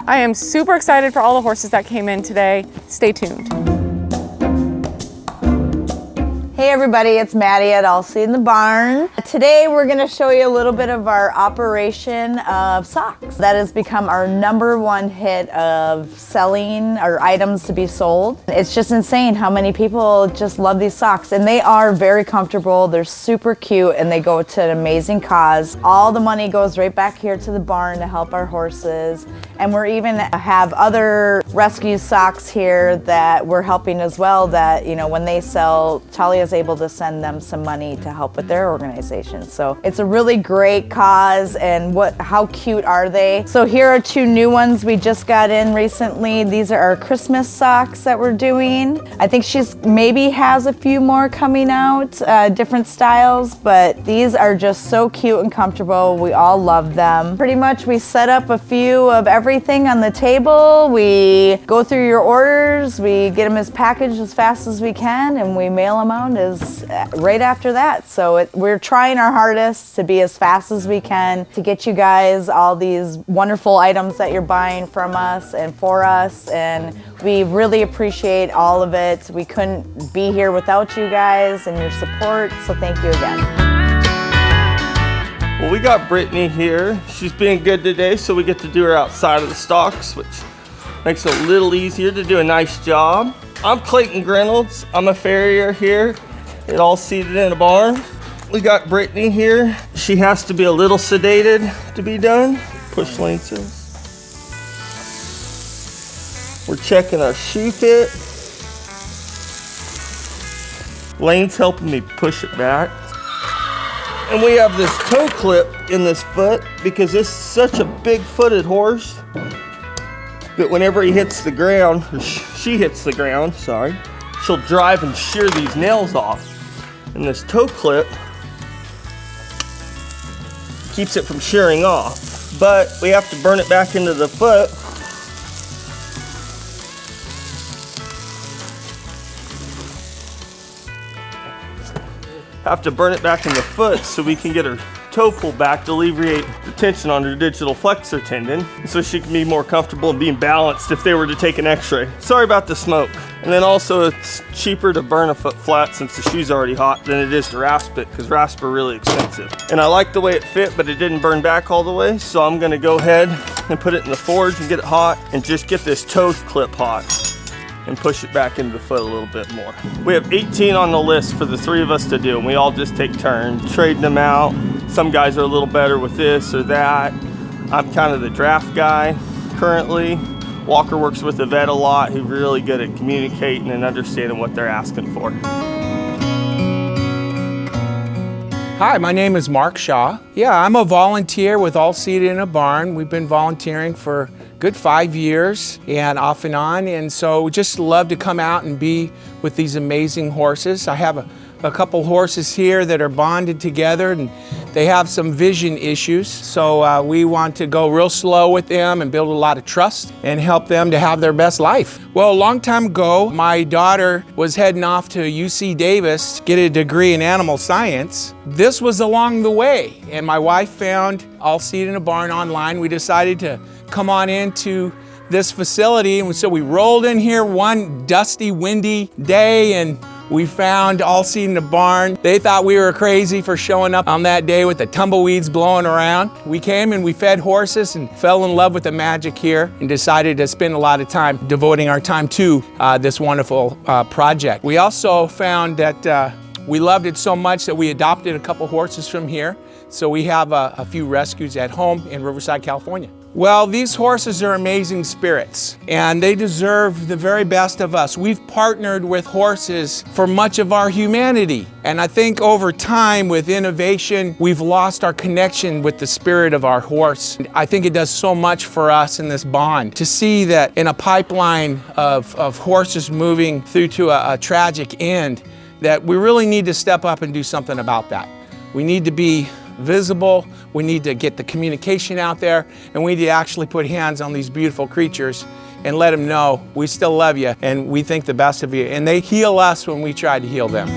I am super excited for all the horses that came in today. Stay tuned. Hey everybody, it's Maddie at All Seed in the Barn. Today we're going to show you a little bit of our operation of socks. That has become our #1 hit of selling our items to be sold. It's just insane how many people just love these socks, and they are very comfortable, they're super cute, and they go to an amazing cause. All the money goes right back here to the barn to help our horses, and we're even have other rescue socks here that we're helping as well, that, you know, when they sell, Talia is able to send them some money to help with their organization. So it's a really great cause, and how cute are they? So here are 2 new ones we just got in recently. These are our Christmas socks that we're doing. I think she's maybe has a few more coming out, different styles, but these are just so cute and comfortable. We all love them. Pretty much we set up a few of everything on the table. We go through your orders, we get them as packaged as fast as we can, and we mail them out is right after that. So we're trying our hardest to be as fast as we can to get you guys all these wonderful items that you're buying from us and for us, and we really appreciate all of it. We couldn't be here without you guys and your support, so thank you again. Well, we got Brittany here. She's being good today, so we get to do her outside of the stocks, which makes it a little easier to do a nice job. I'm Clayton Reynolds. I'm a farrier here at All Seated in a Barn. We got Brittany here. She has to be a little sedated to be done. Push lane says. We're checking our shoe fit. Lane's helping me push it back. And we have this toe clip in this foot because this is such a big-footed horse that whenever he hits the ground, or she hits the ground, sorry, she'll drive and shear these nails off. And this toe clip keeps it from shearing off. But we have to burn it back into the foot. Have to burn it back in the foot so we can get her toe pulled back to alleviate the tension on her digital flexor tendon, so she can be more comfortable and being balanced if they were to take an x-ray. Sorry about the smoke. And then also it's cheaper to burn a foot flat since the shoe's already hot than it is to rasp it, because rasp are really expensive. And I like the way it fit, but it didn't burn back all the way, so I'm gonna go ahead and put it in the forge and get it hot and just get this toe clip hot and push it back into the foot a little bit more. We have 18 on the list for the 3 of us to do, and we all just take turns trading them out. Some guys are a little better with this or that. I'm kind of the draft guy currently. Walker works with the vet a lot, who's really good at communicating and understanding what they're asking for. Hi, my name is Mark Shaw. Yeah, I'm a volunteer with All Seated in a Barn. We've been volunteering for a good 5 years and off and on, and so we just love to come out and be with these amazing horses. I have a couple horses here that are bonded together, and they have some vision issues, so we want to go real slow with them and build a lot of trust and help them to have their best life. Well, a long time ago, my daughter was heading off to UC Davis to get a degree in animal science. This was along the way, and my wife found All Seated in a Barn online. We decided to come on into this facility, and so we rolled in here one dusty, windy day, and we found All Seated in a Barn. They thought we were crazy for showing up on that day with the tumbleweeds blowing around. We came and we fed horses and fell in love with the magic here and decided to spend a lot of time devoting our time to this wonderful project. We also found that we loved it so much that we adopted a couple horses from here. So we have a few rescues at home in Riverside, California. Well, these horses are amazing spirits, and they deserve the very best of us. We've partnered with horses for much of our humanity, and I think over time, with innovation, we've lost our connection with the spirit of our horse. I think it does so much for us in this bond to see that in a pipeline of horses moving through to a tragic end, that we really need to step up and do something about that. We need to be visible, we need to get the communication out there, and we need to actually put hands on these beautiful creatures and let them know we still love you and we think the best of you. And they heal us when we try to heal them.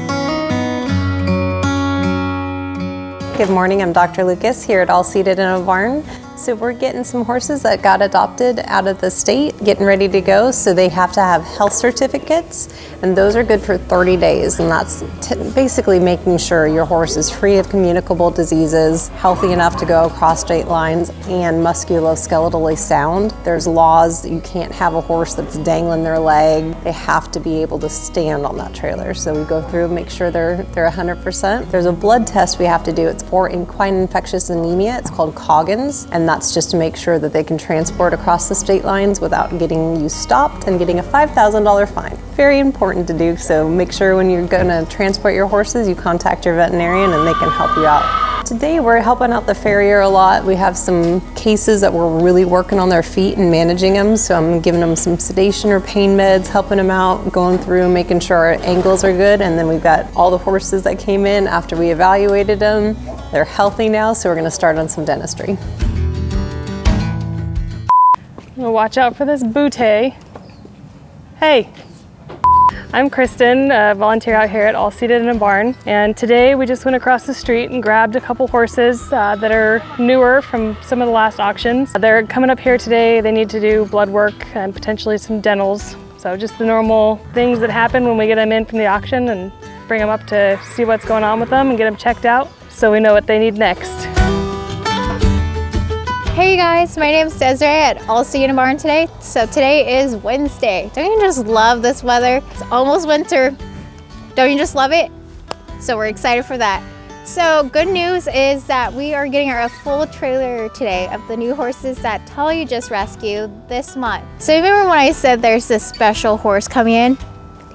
Good morning, I'm Dr. Lucas here at All Seated in a Barn. So we're getting some horses that got adopted out of the state, getting ready to go. So they have to have health certificates, and those are good for 30 days. And that's basically making sure your horse is free of communicable diseases, healthy enough to go across state lines, and musculoskeletally sound. There's laws that you can't have a horse that's dangling their leg. They have to be able to stand on that trailer. So we go through and make sure they're 100%. There's a blood test we have to do. It's for equine infectious anemia. It's called Coggins, and that's just to make sure that they can transport across the state lines without getting you stopped and getting a $5,000 fine. Very important to do, so make sure when you're gonna transport your horses, you contact your veterinarian and they can help you out. Today we're helping out the farrier a lot. We have some cases that we're really working on their feet and managing them, so I'm giving them some sedation or pain meds, helping them out, going through, making sure our angles are good, and then we've got all the horses that came in after we evaluated them. They're healthy now, so we're gonna start on some dentistry. Watch out for this bootay. Hey, I'm Kristen, a volunteer out here at All Seated in a Barn, and today we just went across the street and grabbed a couple horses that are newer from some of the last auctions. They're coming up here today. They need to do blood work and potentially some dentals. So just the normal things that happen when we get them in from the auction and bring them up to see what's going on with them and get them checked out so we know what they need next. Hey guys, my name is Desiree at All Seated in a Barn today. So today is Wednesday. Don't you just love this weather? It's almost winter. Don't you just love it? So we're excited for that. So good news is that we are getting our full trailer today of the new horses that Tully just rescued this month. So remember when I said there's this special horse coming in?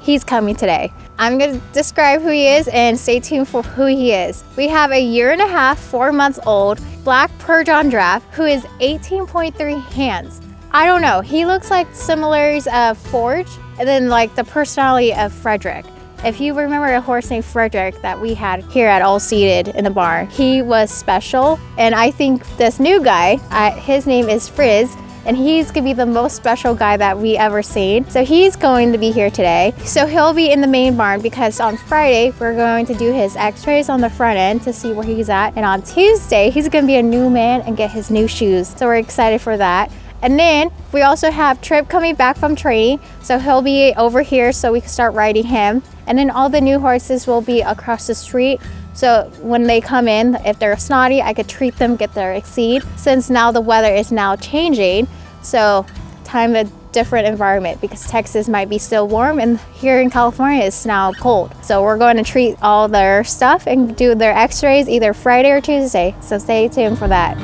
He's coming today. I'm gonna describe who he is and stay tuned for who he is. We have a 1.5, 4 months old, black Persian draft who is 18.3 hands. I don't know, he looks like similarities of Forge and then like the personality of Frederick. If you remember a horse named Frederick that we had here at All Seated in the Barn, he was special. And I think this new guy, his name is Frizz, and he's gonna be the most special guy that we ever seen. So he's going to be here today. So he'll be in the main barn because on Friday, we're going to do his x-rays on the front end to see where he's at. And on Tuesday, he's gonna be a new man and get his new shoes. So we're excited for that. And then we also have Trip coming back from training. So he'll be over here so we can start riding him. And then all the new horses will be across the street. So when they come in, if they're snotty, I could treat them, get their exceed. Since now the weather is now changing, so time a different environment because Texas might be still warm and here in California it's now cold. So we're going to treat all their stuff and do their x-rays either Friday or Tuesday. So stay tuned for that.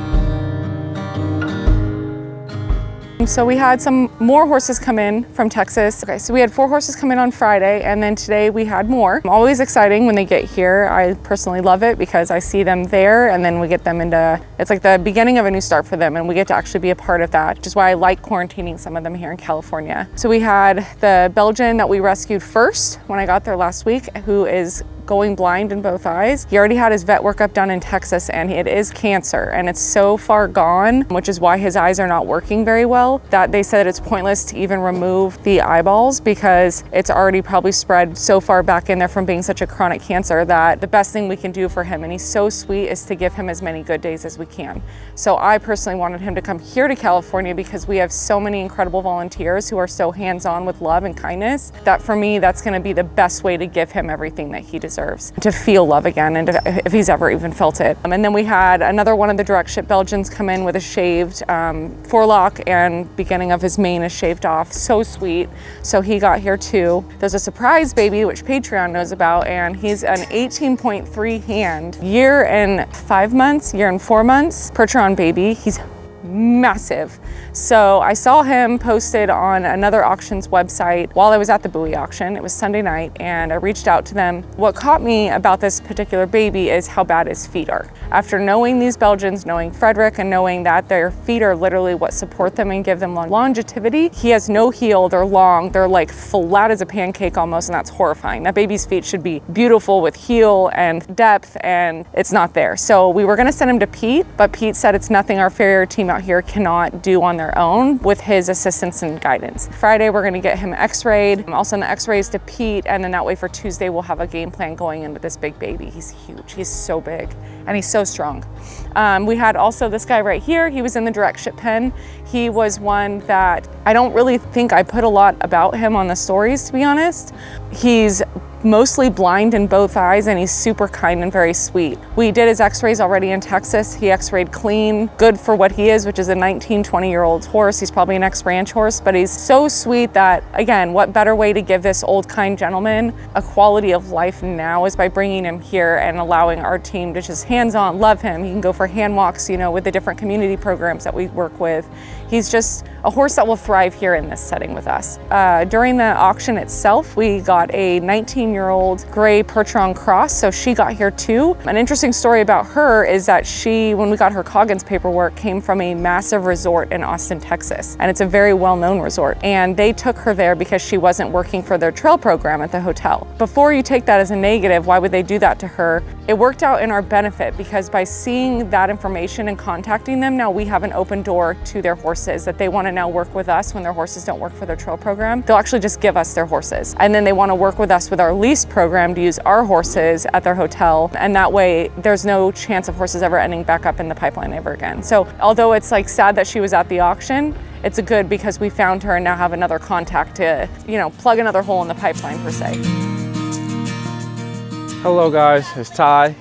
So we had some more horses come in from Texas. Okay, so we had 4 horses come in on Friday, and then today we had more. Always exciting when they get here. I personally love it because I see them there and then we get them into, it's like the beginning of a new start for them and we get to actually be a part of that, which is why I like quarantining some of them here in California. So we had the Belgian that we rescued first when I got there last week, who is going blind in both eyes. He already had his vet workup done in Texas and it is cancer and it's so far gone, which is why his eyes are not working very well, that they said it's pointless to even remove the eyeballs because it's already probably spread so far back in there from being such a chronic cancer that the best thing we can do for him, and he's so sweet, is to give him as many good days as we can. So I personally wanted him to come here to California because we have so many incredible volunteers who are so hands-on with love and kindness that for me, that's gonna be the best way to give him everything that he deserves. To feel love again, and if he's ever even felt it. And then we had another one of the direct ship Belgians come in with a shaved forelock, and beginning of his mane is shaved off. So sweet. So he got here too. There's a surprise baby, which Patreon knows about, and he's an 18.3 hand, 1 year and 5 months, 1 year and 4 months, Percheron baby. He's massive. So I saw him posted on another auction's website while I was at the Bowie auction. It was Sunday night and I reached out to them. What caught me about this particular baby is how bad his feet are. After knowing these Belgians, knowing Frederick, and knowing that their feet are literally what support them and give them longevity, he has no heel, they're long, they're like flat as a pancake almost, and that's horrifying. That baby's feet should be beautiful with heel and depth, and it's not there. So we were gonna send him to Pete, but Pete said it's nothing our farrier team out here cannot do on their own with his assistance and guidance. Friday, we're gonna get him x-rayed. I'll send the x-rays to Pete, and then that way for Tuesday, we'll have a game plan going in with this big baby. He's huge, he's so big, and he's so strong. We had also this guy right here. He was in the direct ship pen. He was one that I don't really think I put a lot about him on the stories, to be honest. He's mostly blind in both eyes, and he's super kind and very sweet. We did his x-rays already in Texas. He x-rayed clean, good for what he is, which is a 19, 20-year-old horse. He's probably an ex-ranch horse, but he's so sweet that, again, what better way to give this old, kind gentleman a quality of life now is by bringing him here and allowing our team to just hands-on love him. He can go for hand walks, you know, with the different community programs that we work with. He's just a horse that will thrive here in this setting with us. During the auction itself, we got a 19-year-old gray Percheron cross, so she got here too. An interesting story about her is that she, when we got her Coggins paperwork, came from a massive resort in Austin, Texas, and it's a very well-known resort. And they took her there because she wasn't working for their trail program at the hotel. Before you take that as a negative, why would they do that to her? It worked out in our benefit because by seeing that information and contacting them, now we have an open door to their horses that they want to now work with us when their horses don't work for their trail program. They'll actually just give us their horses. And then they want to work with us with our lease program to use our horses at their hotel. And that way there's no chance of horses ever ending back up in the pipeline ever again. So although it's like sad that she was at the auction, it's a good because we found her and now have another contact to, you know, plug another hole in the pipeline per se. Hello guys, it's Ty.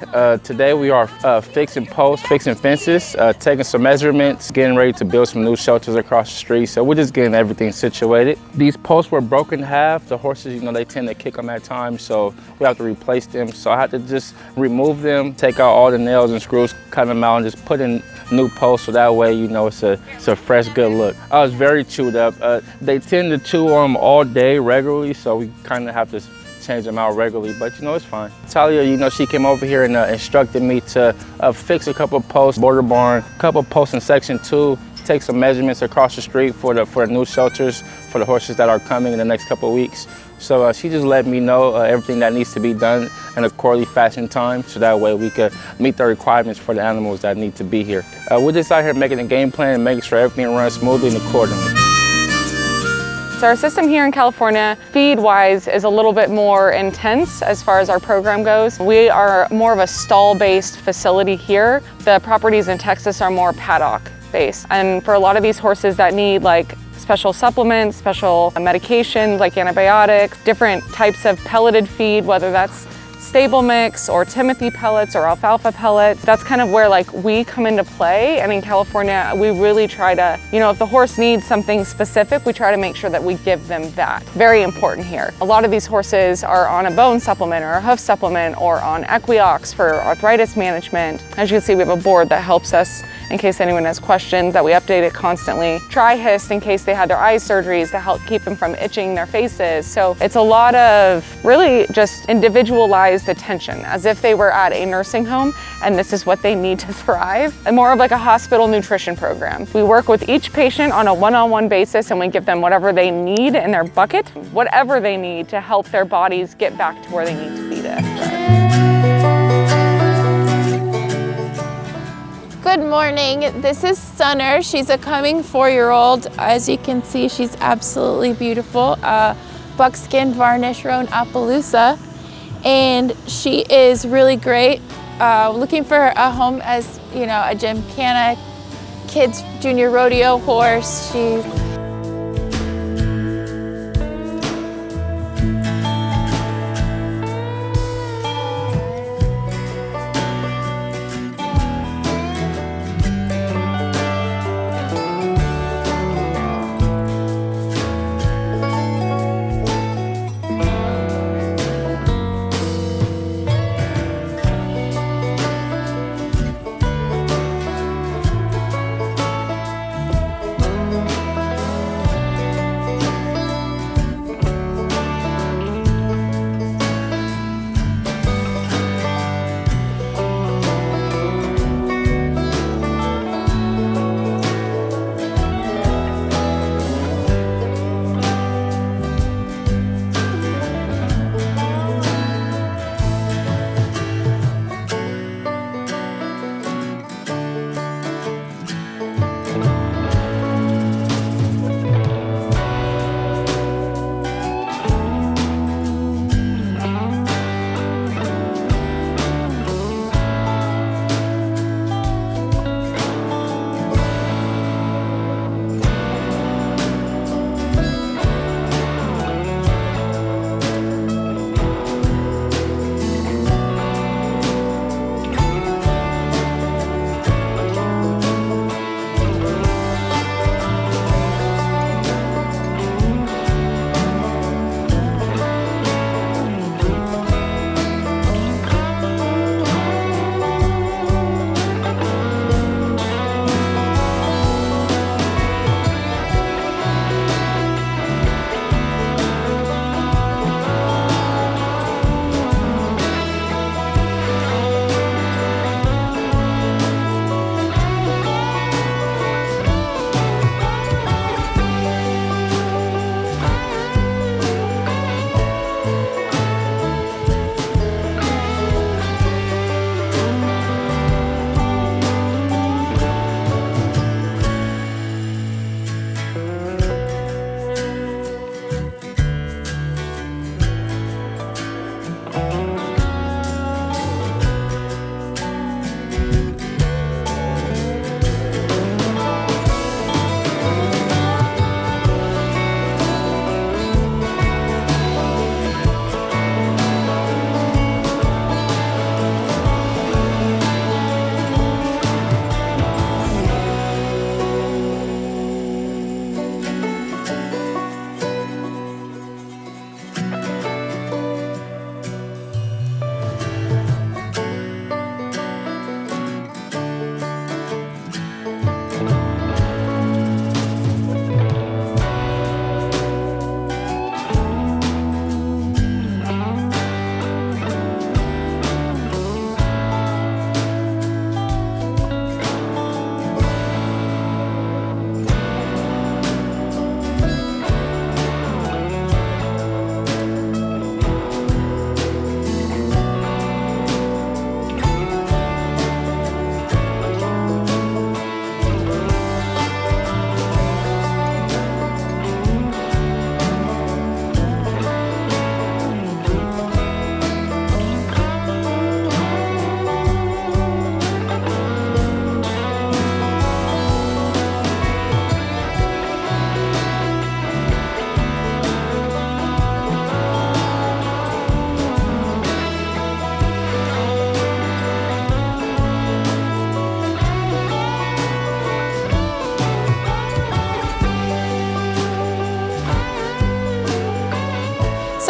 Today we are fixing posts, fixing fences, taking some measurements, getting ready to build some new shelters across the street. So we're just getting everything situated. These posts were broken in half. The horses, you know, they tend to kick them at times, so we have to replace them. So I had to just remove them, take out all the nails and screws, cut them out, and just put in new posts so that way, you know, it's a fresh, good look. I was very chewed up. They tend to chew on them all day regularly, so we kind of have to change them out regularly, but you know, it's fine. Talia, you know, she came over here and instructed me to fix a couple of posts, border barn, a couple of posts in section 2, take some measurements across the street for the new shelters for the horses that are coming in the next couple of weeks. So she just let me know everything that needs to be done in a quarterly fashion time, so that way we could meet the requirements for the animals that need to be here. We're just out here making a game plan and making sure everything runs smoothly and accordingly. So our system here in California, feed-wise, is a little bit more intense as far as our program goes. We are more of a stall-based facility here. The properties in Texas are more paddock-based. And for a lot of these horses that need like special supplements, special medications like antibiotics, different types of pelleted feed, whether that's stable mix or Timothy pellets or alfalfa pellets. That's kind of where like we come into play. And in California, we really try to, you know, if the horse needs something specific, we try to make sure that we give them that. Very important here. A lot of these horses are on a bone supplement or a hoof supplement or on Equiox for arthritis management. As you can see, we have a board that helps us in case anyone has questions, that we update it constantly. Tri-Hist in case they had their eye surgeries to help keep them from itching their faces. So it's a lot of really just individualized attention, as if they were at a nursing home and this is what they need to thrive. And more of like a hospital nutrition program. We work with each patient on a one-on-one basis and we give them whatever they need in their bucket, whatever they need to help their bodies get back to where they need to be to thrive. Good morning, this is Sunner. She's a coming 4-year-old. As you can see, she's absolutely beautiful. Buckskin varnish roan Appaloosa. And she is really great. Looking for a home as, you know, a Gymkhana kids junior rodeo horse. She's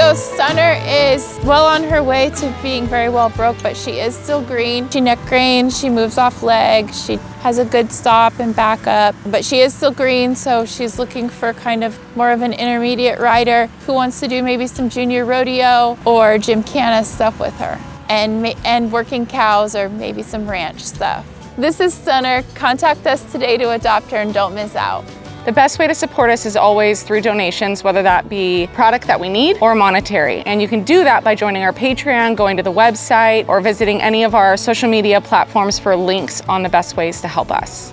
So Stunner is well on her way to being very well broke, but she is still green. She neck grains, she moves off leg, she has a good stop and back up, but she is still green, so she's looking for kind of more of an intermediate rider who wants to do maybe some junior rodeo or gymkhana stuff with her, and working cows or maybe some ranch stuff. This is Stunner. Contact us today to adopt her and don't miss out. The best way to support us is always through donations, whether that be product that we need or monetary. And you can do that by joining our Patreon, going to the website, or visiting any of our social media platforms for links on the best ways to help us.